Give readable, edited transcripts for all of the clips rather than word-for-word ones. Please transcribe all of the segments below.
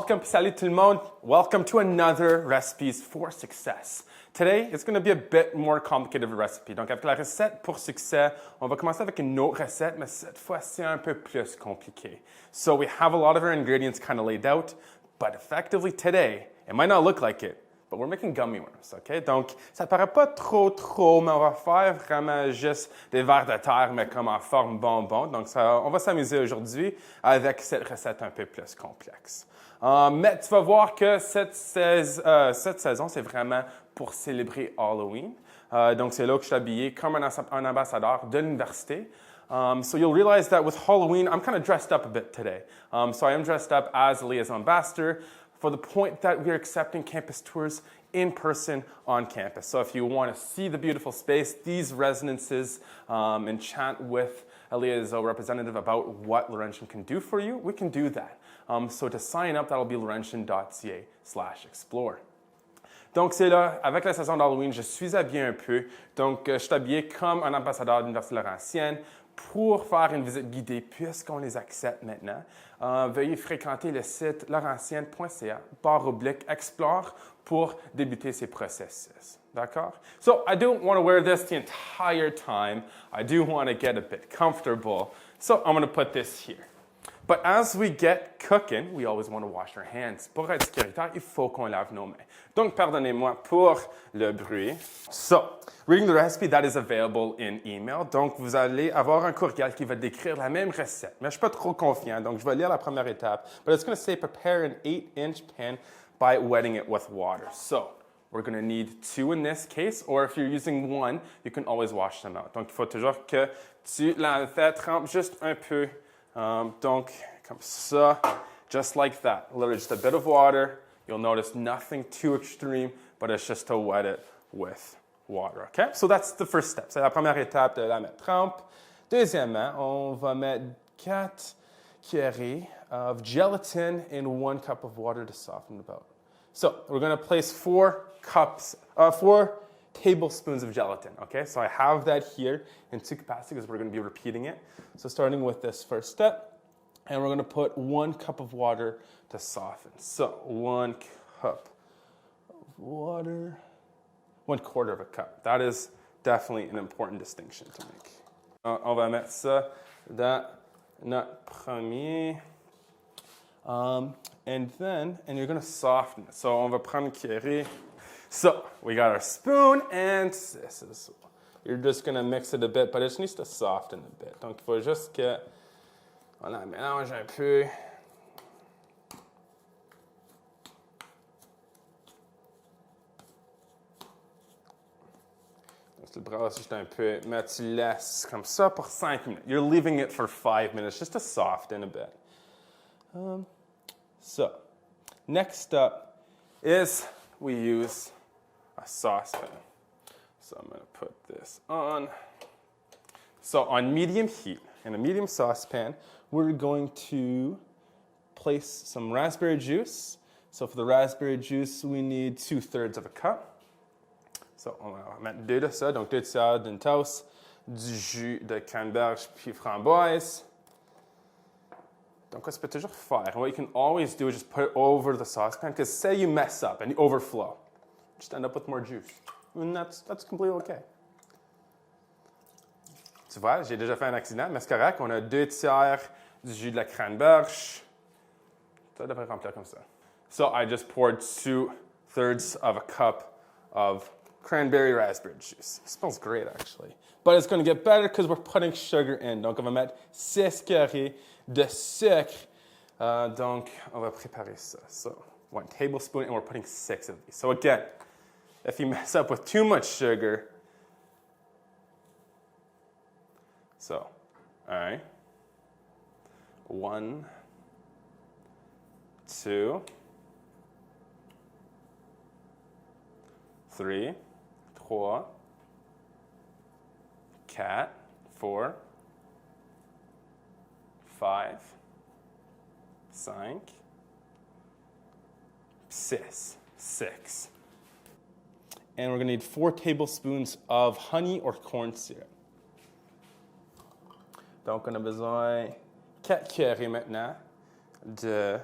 Welcome, salut tout le monde. Welcome to another Recipes for Success. Today, it's going to be a bit more complicated of a recipe. Donc, avec la recette pour succès, on va commencer avec une autre recette, mais cette fois-ci un peu plus compliqué. So we have a lot of our ingredients kind of laid out, but effectively today, it might not look like it, but we're making gummy worms, OK? Donc, ça paraît pas trop, mais on va faire vraiment juste des vers de terre, mais comme en forme bonbon. Donc, on va s'amuser aujourd'hui avec cette recette un peu plus complexe. Mais tu vas voir que cette saison, c'est vraiment pour célébrer Halloween. Donc, c'est là que je suis habillé comme un ambassadeur de l'université. So you'll realize that with Halloween, I'm kind of dressed up a bit today. So I am dressed up as a liaison ambassador for the point that we're accepting campus tours in person on campus. So if you want to see the beautiful space, these residences, and chat with a liaison representative about what Laurentian can do for you, we can do that. So to sign up, that'll be laurentian.ca/explore. Donc, c'est là, avec la saison d'Halloween, je suis habillé un peu. Donc, je suis habillé comme un ambassadeur de l'Université Laurentienne pour faire une visite guidée, puisqu'on les accepte maintenant. Veuillez fréquenter le site laurentienne.ca/explore pour débuter ces processus. D'accord? So, I don't want to wear this the entire time. I do want to get a bit comfortable. So, I'm going to put this here. But as we get cooking, we always want to wash our hands. Pour être sécuritaire, il faut qu'on lave nos mains. Donc, pardonnez-moi pour le bruit. So, reading the recipe, that is available in email. Donc, vous allez avoir un courriel qui va décrire la même recette. Mais je ne suis pas trop confiant, donc je vais lire la première étape. But it's going to say prepare an 8-inch pan by wetting it with water. So, we're going to need 2 in this case, or if you're using 1, you can always wash them out. Donc, il faut toujours que tu la fais tremper juste un peu. Donc, comme ça, just like that. Literally just a bit of water. You'll notice nothing too extreme, but it's just to wet it with water, okay? So that's the first step. C'est la première étape de la mettre trempe. Deuxièmement, on va mettre 4 cuillerées of gelatin in 1 cup of water to soften the boat. So we're going to place 4 tablespoons of gelatin, okay? So I have that here in 2 capacities because we're going to be repeating it. So starting with this first step, and we're going to put 1 cup of water to soften. So 1 cup of water, 1/4 of a cup. That is definitely an important distinction to make. On va mettre ça dans notre premier. And you're going to soften it. So on va prendre une cuillerée. So we got our spoon, and this is, you're just going to mix it a bit, but it just needs to soften a bit. Donc, il faut juste que on la mélange un peu. Donc, tu le brasses juste un peu, mais tu laisses comme ça pour 5 minutes. You're leaving it for 5 minutes just to soften a bit. So, next up is we use a saucepan. So I'm going to put this on. So on medium heat, in a medium saucepan, we're going to place some raspberry juice. So for the raspberry juice, we need 2/3 of a cup. So on va mettre 2 de ça, donc 2 tiers d'une tasse, du jus de canneberge puis framboise. Donc, ça peut toujours faire. What you can always do is just put it over the saucepan, because say you mess up and you overflow, just end up with more juice. And that's completely okay. Tu vois, j'ai déjà fait un accident, mais c'est correct. On a 2 tiers du jus de la cranberge. Ça devrait remplir comme ça. So I just poured 2/3 of a cup of cranberry raspberry juice. It smells great, actually. But it's going to get better because we're putting sugar in. Donc, on va mettre 6 cuillerées de sucre. Donc, on va préparer ça. So, 1 tablespoon, and we're putting 6 of these. So again, if you mess up with too much sugar, so, all right, 1, 2, 3, 4, 4, 5, 5, 6. And we're going to need 4 tablespoons of honey or corn syrup. Donc, on a besoin 4 cuillerées maintenant de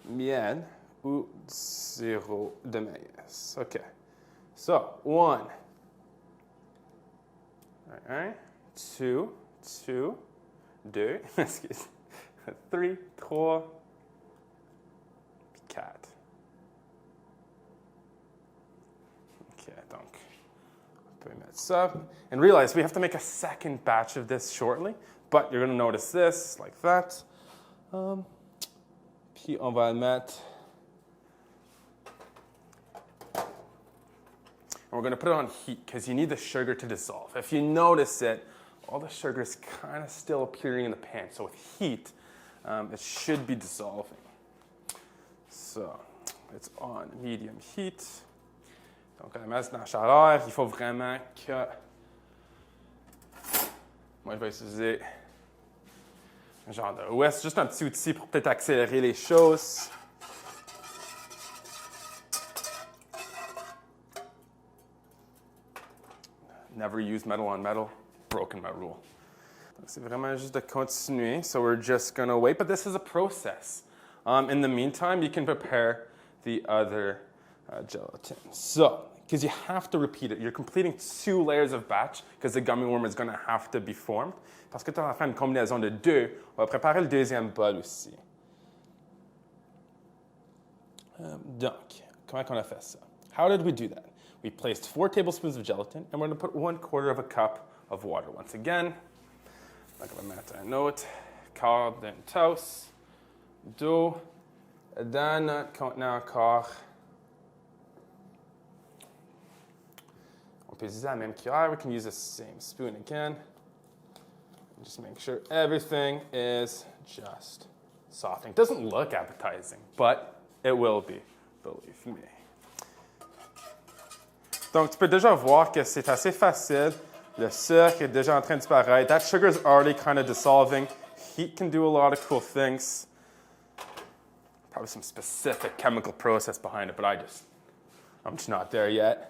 miel ou sirop de maïs. OK. So, 1. Right. 2, 2, 2, excuse. 3, 3, 4. OK, donc, on peut mettre ça. And realize we have to make a second batch of this shortly, but you're going to notice this, like that. Puis on va le mettre. And we're going to put it on heat because you need the sugar to dissolve. If you notice it, all the sugar is kind of still appearing in the pan. So with heat, it should be dissolving. So it's on medium heat. Donc, on la met dans la chaleur. Il faut vraiment que... Moi, je vais utiliser un genre de ouest, juste un petit outil pour peut-être accélérer les choses. Never use metal on metal. Broken my rule. Donc, c'est vraiment juste de continuer. So we're just going to wait. But this is a process. In the meantime, you can prepare the other gelatin. So, because you have to repeat it. You're completing 2 layers of batch because the gummy worm is going to have to be formed. Parce que tu vas faire une combinaison de 2, on va préparer le deuxième bol aussi. Donc, comment on a fait ça? How did we do that? We placed 4 tablespoons of gelatin, and we're going to put 1/4 of a cup of water. Once again, I'm going to mettre un autre quart d'une tasse d'eau dans notre contenant encore. On peut utiliser la même cuillère. We can use the same spoon again. Just make sure everything is just softening. It doesn't look appetizing, but it will be, believe me. Donc, tu peux déjà voir que c'est assez facile. Le sucre est déjà en train de disparaître. That sugar is already kind of dissolving. Heat can do a lot of cool things. Probably some specific chemical process behind it, but I'm just not there yet.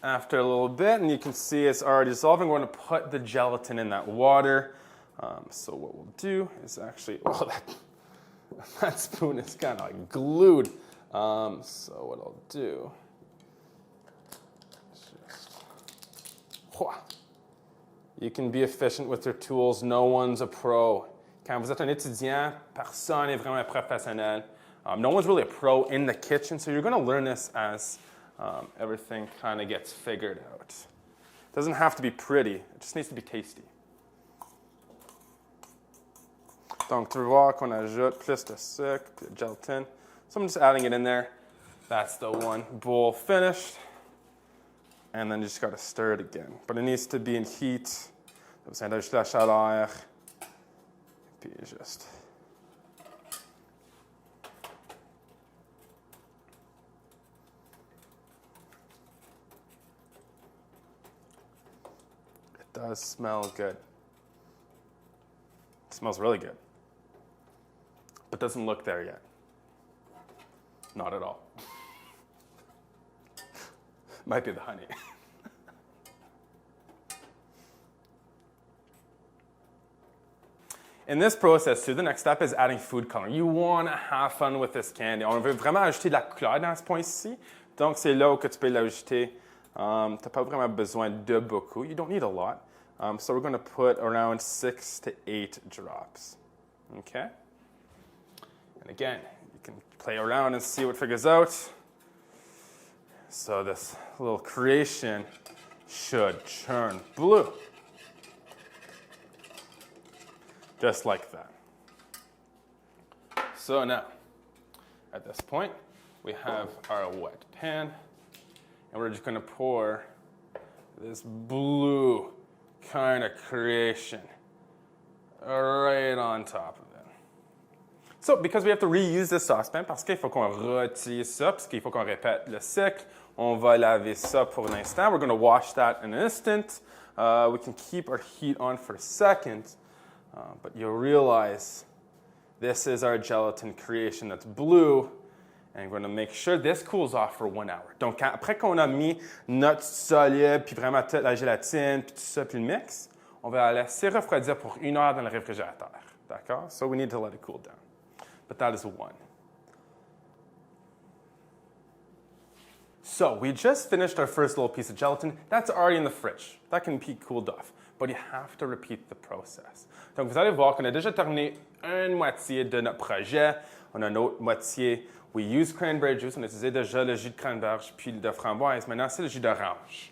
After a little bit, and you can see it's already dissolving, we're going to put the gelatin in that water. So what we'll do is actually, well, that spoon is kind of like glued. So what I'll do is just, you can be efficient with your tools. No one's a pro. Quand vous êtes un étudiant, personne n'est vraiment un professionnel. No one's really a pro in the kitchen, so you're going to learn this as everything kind of gets figured out. It doesn't have to be pretty, it just needs to be tasty. Donc, tu vas voir qu'on ajoute plus de sucre, plus de gelatin. So I'm just adding it in there. That's the one bowl finished. And then you just got to stir it again. But it needs to be in heat. Vous allez ajouter la chaleur. Puis juste... It does smell good. It smells really good. But doesn't look there yet. Not at all. Might be the honey. In this process, too, the next step is adding food coloring. You want to have fun with this candy. On veut vraiment ajouter de la couleur dans ce point-ci. Donc, c'est là où que tu peux l'ajouter. Tu n'as pas vraiment besoin de beaucoup. You don't need a lot. So we're going to put around 6 to 8 drops. Okay? And again, you can play around and see what figures out. So this little creation should turn blue. Just like that. So now, at this point, we have our wet pan, and we're just going to pour this blue kind of creation right on top of it. So, because we have to reuse this saucepan, parce qu'il faut qu'on retire ça, parce qu'il faut qu'on répète le cycle, on va laver ça pour l'instant. We're going to wash that in an instant. We can keep our heat on for a second, but you'll realize this is our gelatin creation that's blue, and we're going to make sure this cools off for 1 hour. Donc, après qu'on a mis notre solide, puis vraiment toute la gélatine, puis tout ça, puis le mix, on va la laisser refroidir pour 1 heure dans le réfrigérateur. D'accord? So we need to let it cool down. But that is 1. So we just finished our first little piece of gelatin. That's already in the fridge. That can be cooled off. But you have to repeat the process. Donc vous allez voir qu'on a déjà terminé une moitié de notre projet. On a une autre moitié. We use cranberry juice. On a utilisé déjà le jus de cranberry puis de framboise. Maintenant, c'est le jus d'orange.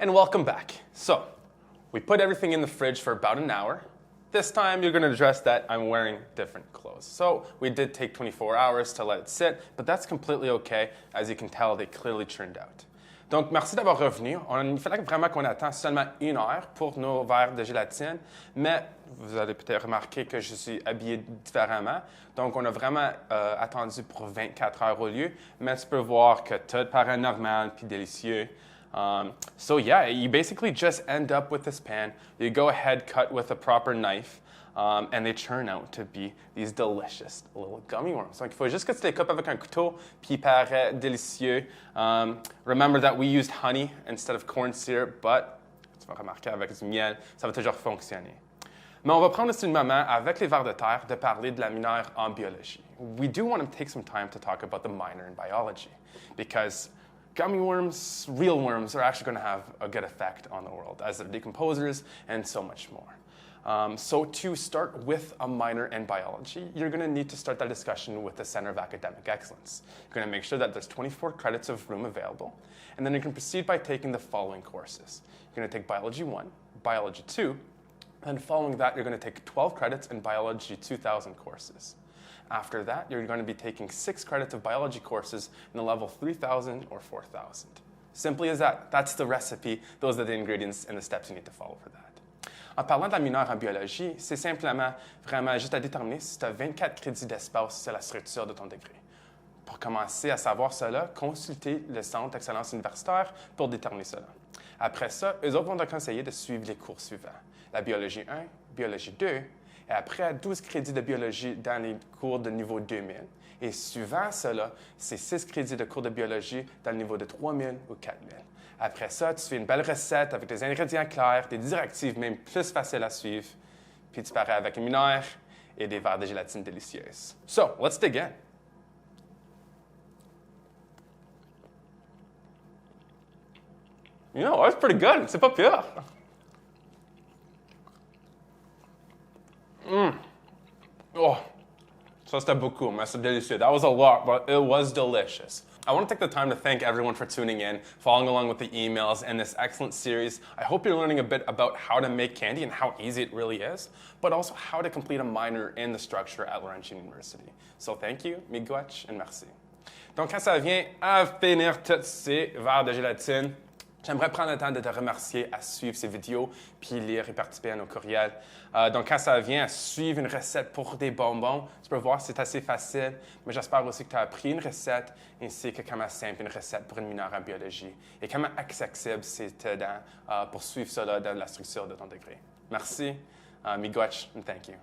And welcome back. So, we put everything in the fridge for about an hour. This time, you're going to address that I'm wearing different clothes. So, we did take 24 hours to let it sit, but that's completely okay. As you can tell, they clearly churned out. Donc, merci d'avoir revenu. Il fallait vraiment qu'on attend seulement 1 heure pour nos verres de gélatine, mais vous allez peut-être remarquer que je suis habillé différemment. Donc, on a vraiment attendu pour 24 heures au lieu, mais tu peux voir que tout paraît normal puis délicieux. So yeah, you basically just end up with this pan. You go ahead, cut with a proper knife, and they turn out to be these delicious little gummy worms. Donc, il faut juste que tu les coupes avec un couteau, puis il paraît délicieux. Remember that we used honey instead of corn syrup, but tu vas remarquer avec du miel, ça va toujours fonctionner. Mais on va prendre aussi le moment, avec les vers de terre, de parler de la mineure en biologie. We do want to take some time to talk about the minor in biology, because gummy worms, real worms, are actually going to have a good effect on the world as they're decomposers and so much more. So to start with a minor in biology, you're going to need to start that discussion with the Center of Academic Excellence. You're going to make sure that there's 24 credits of room available, and then you can proceed by taking the following courses. You're going to take Biology 1, Biology 2, and following that, you're going to take 12 credits in Biology 2000 courses. After that, you're going to be taking 6 credits of biology courses in the level 3000 or 4000. Simply as that. That's the recipe. Those are the ingredients and the steps you need to follow for that. En parlant de la mineure en biologie, c'est simplement vraiment juste à déterminer si tu as 24 crédits d'espace sur la structure de ton degré. Pour commencer à savoir cela, consultez le Centre d'excellence universitaire pour déterminer cela. Après ça, eux autres vont te conseiller de suivre les cours suivants. La biologie 1, biologie 2, et après 12 crédits de biologie dans les cours de niveau 2000. Et suivant cela, c'est 6 crédits de cours de biologie dans le niveau de 3000 ou 4000. Après ça, tu fais une belle recette avec des ingrédients clairs, des directives même plus faciles à suivre, puis tu parais avec une mineure et des verres de gélatine délicieuses. So, let's dig in. You know, that's pretty good. C'est pas pire. Oh, so c'était beaucoup, mais c'est délicieux. That was a lot, but it was delicious. I want to take the time to thank everyone for tuning in, following along with the emails and this excellent series. I hope you're learning a bit about how to make candy and how easy it really is, but also how to complete a minor in the structure at Laurentian University. So thank you, miigwech, and merci. Donc, quand ça vient à finir tous ces verres de gélatine, j'aimerais prendre le temps de te remercier à suivre ces vidéos puis lire et participer à nos courriels. Donc, quand ça vient à suivre une recette pour des bonbons, tu peux voir que c'est assez facile, mais j'espère aussi que tu as appris une recette ainsi que comment simple une recette pour une mineure en biologie et comment accessible c'est aidant pour suivre cela dans la structure de ton degré. Merci, miigwech, and thank you.